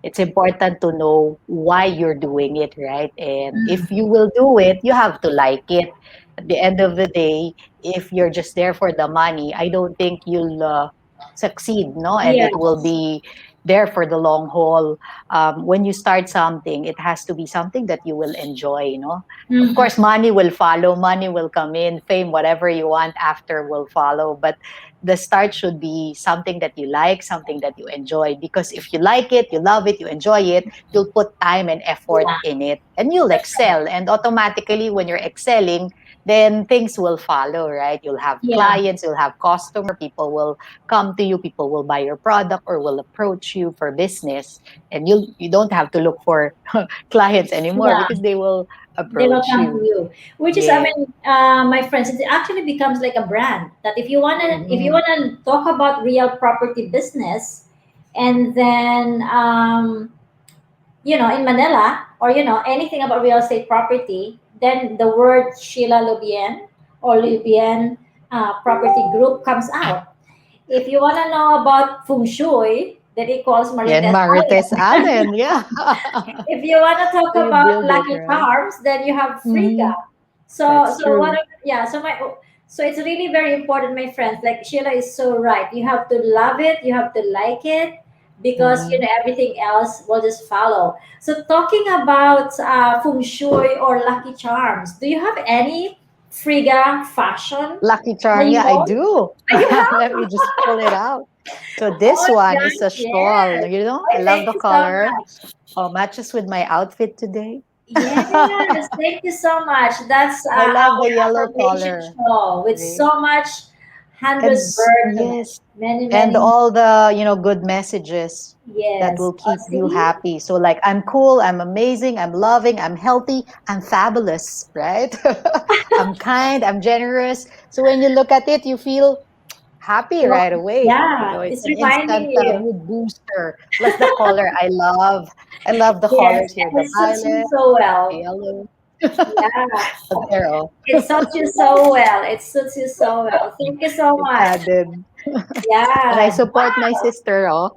it's important to know why you're doing it, right? And if that? you will do it, you have to like it. At the end of the day, if you're just there for the money, I don't think you'll succeed, no? And it will Yes. be there for the long haul. When you start something, it has to be something that you will enjoy, Of Mm-hmm. course, money will follow, money will come in, fame, whatever you want after will follow. But the start should be something that you like, something that you enjoy. Because if you like it, you love it, you enjoy it, you'll put time and effort Yeah, in it and you'll that's right. excel. And automatically, when you're excelling, then things will follow, right? You'll have Yeah, clients, you'll have customer, people will come to you, people will buy your product or will approach you for business. And you don't have to look for clients anymore yeah. because they will They will approach come to you. you, which is, I Yeah. mean, my friends, it actually becomes like a brand. That if you Mhm. wanna talk about real property business, and then in Manila, or anything about real estate property, then the word Sheila Lobien or Lobien Property Group comes out. If you want to know about Feng Shui, that equals And Marites. Marites Allen, yeah. If you want to talk So you about build it, lucky right? charms, then you have Frida. Hmm. So That's so what? true. Yeah. So it's really very important, my friends. Like Sheila is so right. You have to love it. You have to like it, because Hmm. everything else will just follow. So talking about feng shui or lucky charms, do you have any Friga fashion Lucky that Charm, you yeah, I own? do. You have? Let me just pull it out. So Oh this one is gosh, a shawl. yes. I Oh, love thank the you so color. much. Oh, matches with my outfit today. Yes, thank you so much. That's I love our the yellow affirmation color. show with Right? so much And hundred birds on it. yes, Many, and many. all the good messages that Yes. will keep you See? happy. So like, I'm cool, I'm amazing, I'm loving, I'm healthy, I'm fabulous, right? I'm kind, I'm generous. So when you look at it, you feel happy Well, right away. yeah, It's it's an reminding instant you. mood booster. Plus the color, I love the Yes, colors here, and the it suits you violet, so the well. yellow. Yeah, There, oh, it suits you so well. It suits you so well. Thank you so it's much. added. And I Yeah. support my sister, oh.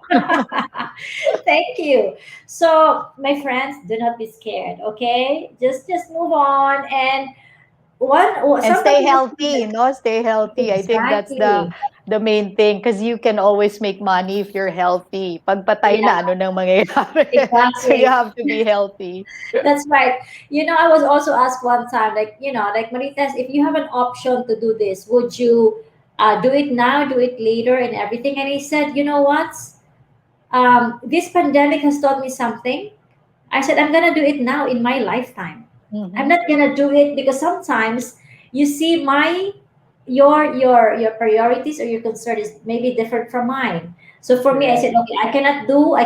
Thank you. So, my friends, do not be scared, okay? Just move on. And And stay somebody healthy, no? Stay healthy. I think that's the exactly. the main thing, because you can always make money if you're healthy. Pagpatay Yeah, na, ano nang mangyayari? So you exactly. have to be healthy. That's right. I was also asked one time, like, like Marites, if you have an option to do this, would you do it now, do it later, and everything? And he said, you know what? This pandemic has taught me something. I said, I'm gonna do it now in my lifetime. I'm Mm-hmm. not gonna do it because sometimes you see your priorities or your concern is maybe different from mine. So for me, I said, Correct. okay, I cannot do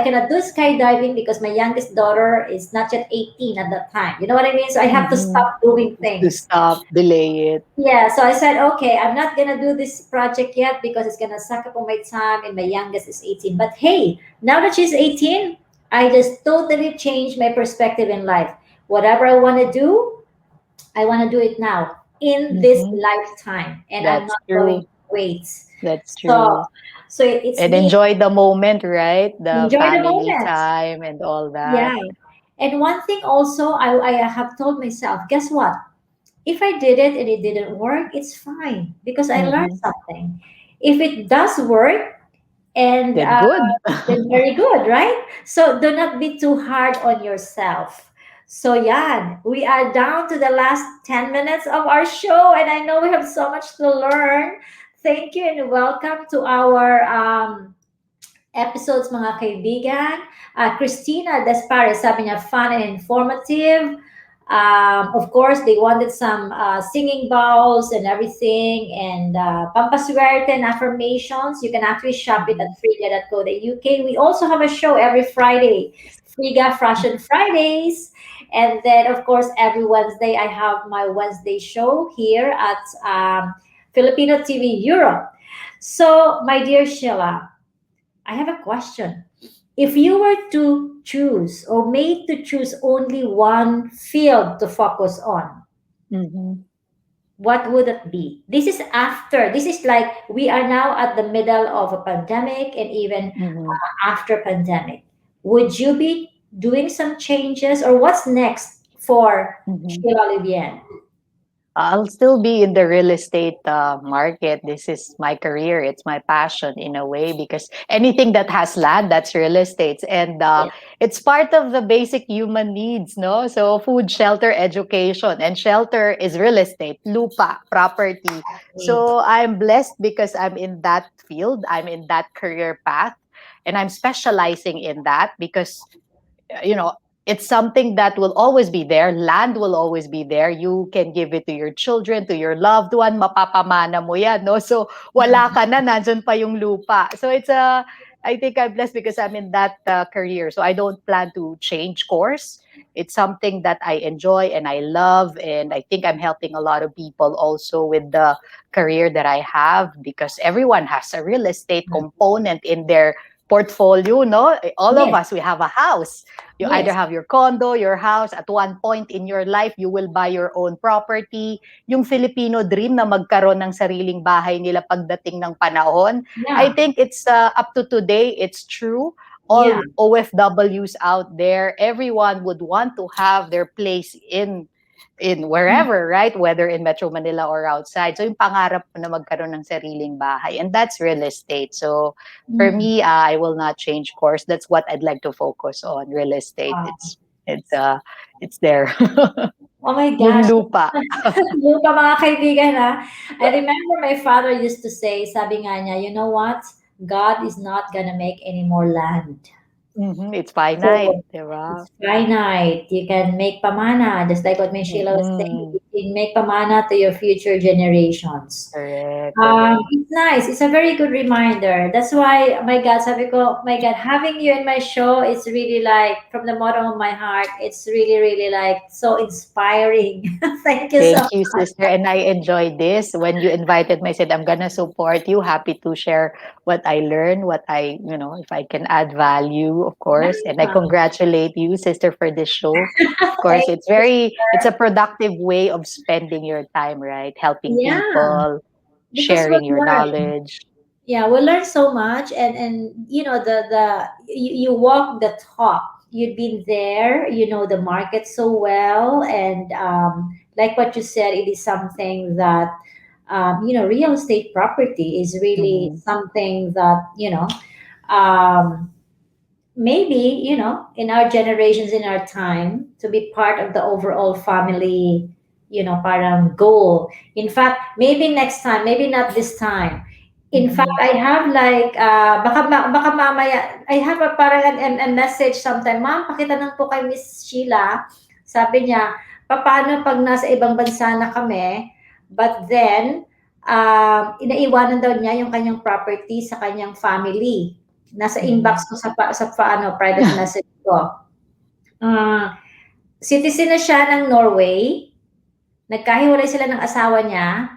skydiving because my youngest daughter is not yet 18 at that time. You know what I mean? So I have to Mm-hmm. stop doing To things. stop, delay it. Yeah, so I said, okay, I'm not gonna do this project yet because it's gonna suck up on my time, and my youngest is 18. But hey, now that she's 18, I just totally changed my perspective in life. Whatever I want to do, I want to do it now in this Mm-hmm. lifetime, and I'm That's not going true. to wait. That's So, true. so it's And me. enjoy the moment, right? The Enjoy the family moment. time and all Yeah. that. And one thing also, I have told myself, guess what? If I did it and it didn't work, it's fine because I learned Mm-hmm. something. If it does work, and Then good. then very good, right? So do not be too hard on yourself. So yeah, we are down to the last 10 minutes of our show, and I know we have so much to learn. Thank you and welcome to our episodes, mga kaibigan. Christina Despares, sabi niya, fun and informative. Of course, they wanted some singing bowls and everything, and pampaswerte and affirmations. You can actually shop it at friga.co.uk. We also have a show every Friday, Friga Fashion Fridays. And then, of course, every Wednesday, I have my Wednesday show here at Filipino TV Europe. So, my dear Sheila, I have a question. If you were to choose or made to choose only one field to focus on, Mhm. what would it be? This is like we are now at the middle of a pandemic and even Mhm. after pandemic. Would you be doing some changes or what's next for Mhm. Sheila Lobien? I'll still be in the real estate market. This is my career. It's my passion in a way because anything that has land, that's real estate. And it's part of the basic human needs, no? So food, shelter, education. And shelter is real estate, lupa, property. So I'm blessed because I'm in that field. I'm in that career path. And I'm specializing in that because you know it's something that will always be there. Land will always be there. You can give it to your children, to your loved one, mapapamana mo yan, no? So wala ka na, nandun pa yung lupa. So it's a I think I'm blessed because I'm in that career, so I don't plan to change course. It's something that I enjoy and I love, and I think I'm helping a lot of people also with the career that I have, because everyone has a real estate component in their portfolio, no? All of Yes, us, we have a house. You either yes, have your condo, your house. At one point in your life, you will buy your own property. Yung Filipino dream na magkaroon ng sariling bahay nila pagdating ng panahon. I yeah, think it's up to today, it's true. yeah, All OFWs out there, everyone would want to have their place in wherever, right? Whether in Metro Manila or outside. So yung pangarap mo na magkaroon ng sariling bahay. And that's real estate. So for mm, me, I will not change course. That's what I'd like to focus on. Real estate. wow. It's there. Oh my Yung gosh. lupa. Yung pa mga kaibigan ha. I remember my father used to say, sabi nga niya, you know what? God is not gonna make any more land. Mhm, it's finite, So di ba? it's finite. You can make pamana, just like what Miss Sheila was saying. Mm-mm. You can make pamana to your future generations. Correct, correct. It's nice. It's a very good reminder. That's why, my God, sabi ko, my God, having you in my show, it's really like, from the bottom of my heart, it's really, really like so inspiring. Thank you so Thank you, sister. And I enjoyed this. When you invited me, I said, I'm gonna support you. Happy to share what I learned, what if I can add value, of course. And I much. congratulate you, sister, for this show. Of course, Thank it's a productive way of spending your time, right? Helping Yeah, people, because sharing we'll your learn. knowledge. Yeah, we learn so much, and you know you walk the talk. You've been there, you know the market so well, and like what you said, it is something that real estate property is really Mhm. something that um, maybe in our generations, in our time, to be part of the overall family, parang goal. In fact, maybe next time, maybe not this time. In fact, Mhm. I have like baka mamaya I have a parang a message sometime, ma'am, pakitanong po kay Miss Sheila. Sabi niya, paano pag nasa ibang bansa na kami, but then inaiwanan daw niya yung kanyang property sa kanyang family. Nasa Mhm. inbox ko private message ko. Ah, citizen na siya ng Norway, nagkahiwalay sila ng asawa niya.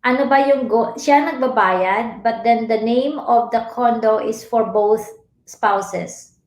Ano ba yung siya nagbabayad, but then the name of the condo is for both spouses.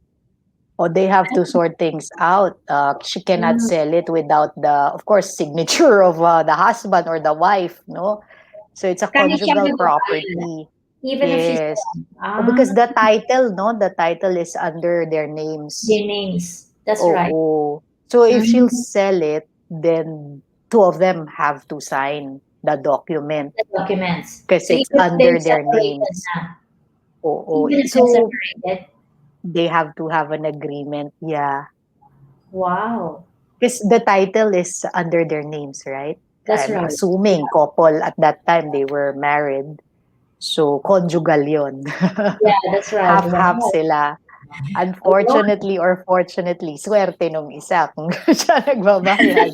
Or they have to sort things out. She cannot Mm, sell it without the, of course, signature of the husband or the wife, no? So it's a Kaya siya conjugal nagbabayad, property. even if she's Yes. young. Oh, because the title, no? The title is under their names. Their names. That's Oh, right. oh. So if she'll Mm, sell it, then two of them have to sign the document the documents. because So it's even if they're under their separated names. na, Oh, oh. even if they're So separated, they have to have an agreement. Yeah. Wow. Because the title is under their names, right? That's I'm right. assuming couple at that time they were married. So conjugal yun. Yeah, that's right. Half-half Wow. sila. Ayun. Unfortunately or fortunately, swerte nung isa kung siya nagbabayad.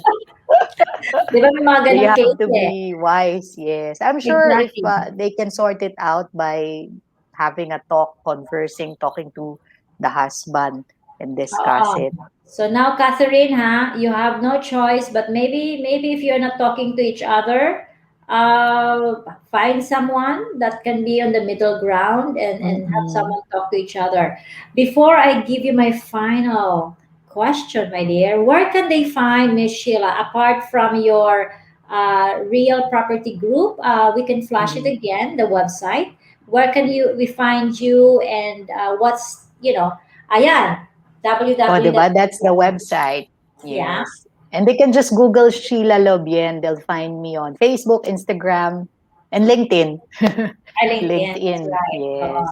Di ba may mga So you ganong have case to eh? be wise, yes. I'm sure if Exactly. they can sort it out by having a talk, conversing, talking to the husband and discuss Oo. it. So now, Catherine, you have no choice, but maybe if you're not talking to each other, find someone that can be on the middle ground and have Mm-mm. someone talk to each other. Before I give you my final question, my dear, where can they find Miss Sheila apart from your real property group? We can flash it Mhm. again, the website. Where can we find you and what's ayan, Oh, www. 'di ba? That's the website. Yeah, Yes. And they can just Google Sheila Lobien. They'll find me on Facebook, Instagram, and LinkedIn. I LinkedIn, that's LinkedIn, right. yes.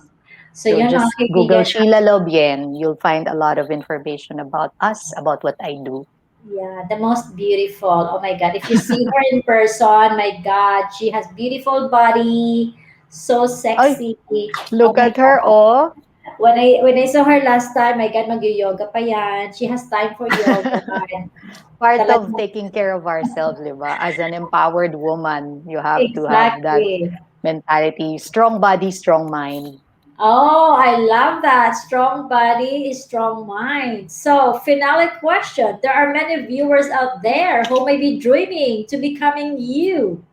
So So yun mga just Google kaibigan, Sheila Lobien. You'll find a lot of information about us, about what I do. yeah, the most beautiful. Oh my God, if you see her in person, my God, she has beautiful body, so Ay, sexy. Oh look my at her, God. oh. When I saw her last time, my God, mag-yoga pa yan. She has time for yoga. And Part of talagang, taking care of ourselves, di ba? As an empowered woman, you have to have that exactly. mentality. Strong body, strong mind. Oh, I love that. Strong body is strong mind. So, finale question. There are many viewers out there who may be dreaming to becoming you.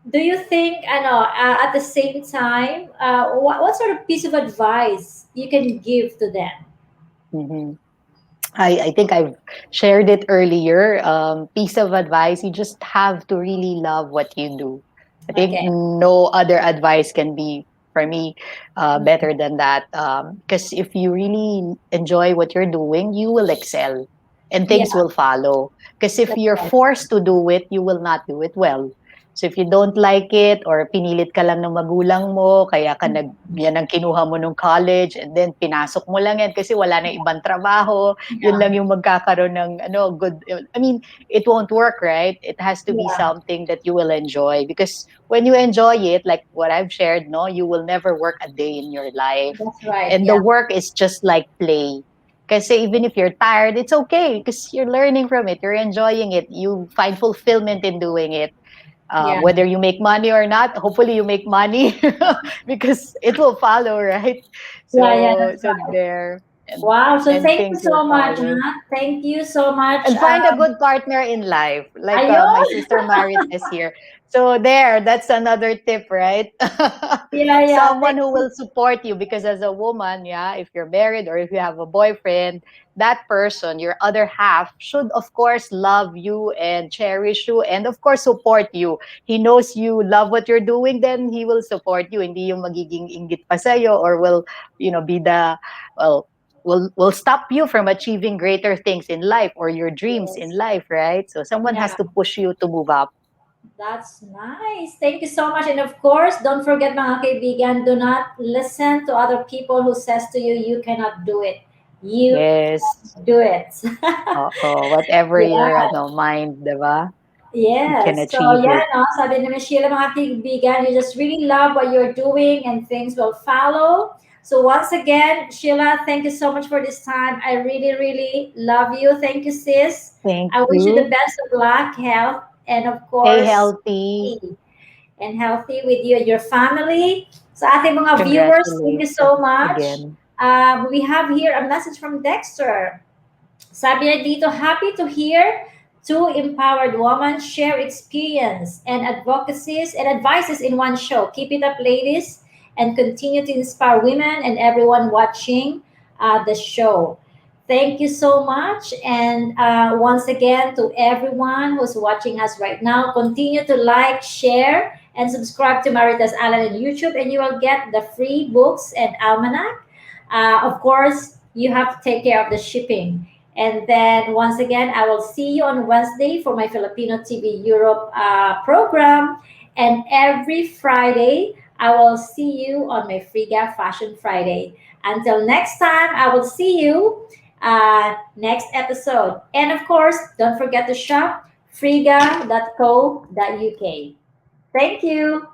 Do you think, at the same time, what sort of piece of advice you can give to them? Mhm. I think I've shared it earlier. Piece of advice, you just have to really love what you do. I think Okay. no other advice can be, for me, better than that. Because if you really enjoy what you're doing, you will excel and Yeah, things will follow. Because if that's you're right. forced to do it, you will not do it well. So if you don't like it or pinilit ka lang ng magulang mo, kaya yan ang kinuha mo nung college and then pinasok mo lang yan kasi wala na ibang trabaho, yun Yeah, lang yung magkakaroon ng good, I mean, it won't work, right? It has to be yeah, something that you will enjoy because when you enjoy it, like what I've shared, no, you will never work a day in your life. that's right. And the Yeah, work is just like play. Kasi even if you're tired, it's okay because you're learning from it, you're enjoying it, you find fulfillment in doing it. yeah, Whether you make money or not, hopefully you make money because it will follow, right? yeah, So that's so right. there Wow. So, and thank you things will so much, follow. huh? Thank you so much. And find a good partner in life, like my Ayun. sister Marites here. So there, that's another tip, right? Yeah, yeah. Someone Thank who you. will support you because as a woman, yeah, if you're married or if you have a boyfriend, that person, your other half, should of course love you and cherish you and of course support you. He knows you love what you're doing, then he will support you. Hindi yung magiging inggit pa sa'yo or will, be the, well, will stop you from achieving greater things in life or your dreams in Yes. life, right? So someone Yeah. has to push you to move up. That's nice. Thank you so much. And of course, don't forget mga kaibigan, do not listen to other people who says to you, you cannot do it. You Yes. do it. Whatever your Yeah. mind, 'di ba? You can Yes. So, achieve yeah, it. no, sabi ni Sheila, mga kaibigan, you just really love what you're doing and things will follow. So, once again, Sheila, thank you so much for this time. I really, really love you. Thank you, sis. Thank I wish you the you. best of luck, health, and of Stay course, healthy. peace and healthy with you and your family. Sa ating mga viewers, thank you so Congratulations much. again. We have here a message from Dexter. Sabi niya dito, happy to hear two empowered women share experience and advocacies and advices in one show. Keep it up, ladies, and continue to inspire women and everyone watching the show. Thank you so much. And once again, to everyone who's watching us right now, continue to like, share, and subscribe to Maritas Alan on YouTube, and you will get the free books and almanac. Of course, you have to take care of the shipping. And then once again, I will see you on Wednesday for my Filipino TV Europe program. And every Friday, I will see you on my Free Gap Fashion Friday. Until next time, I will see you next episode. And of course, don't forget to shop friga.co.uk. Thank you.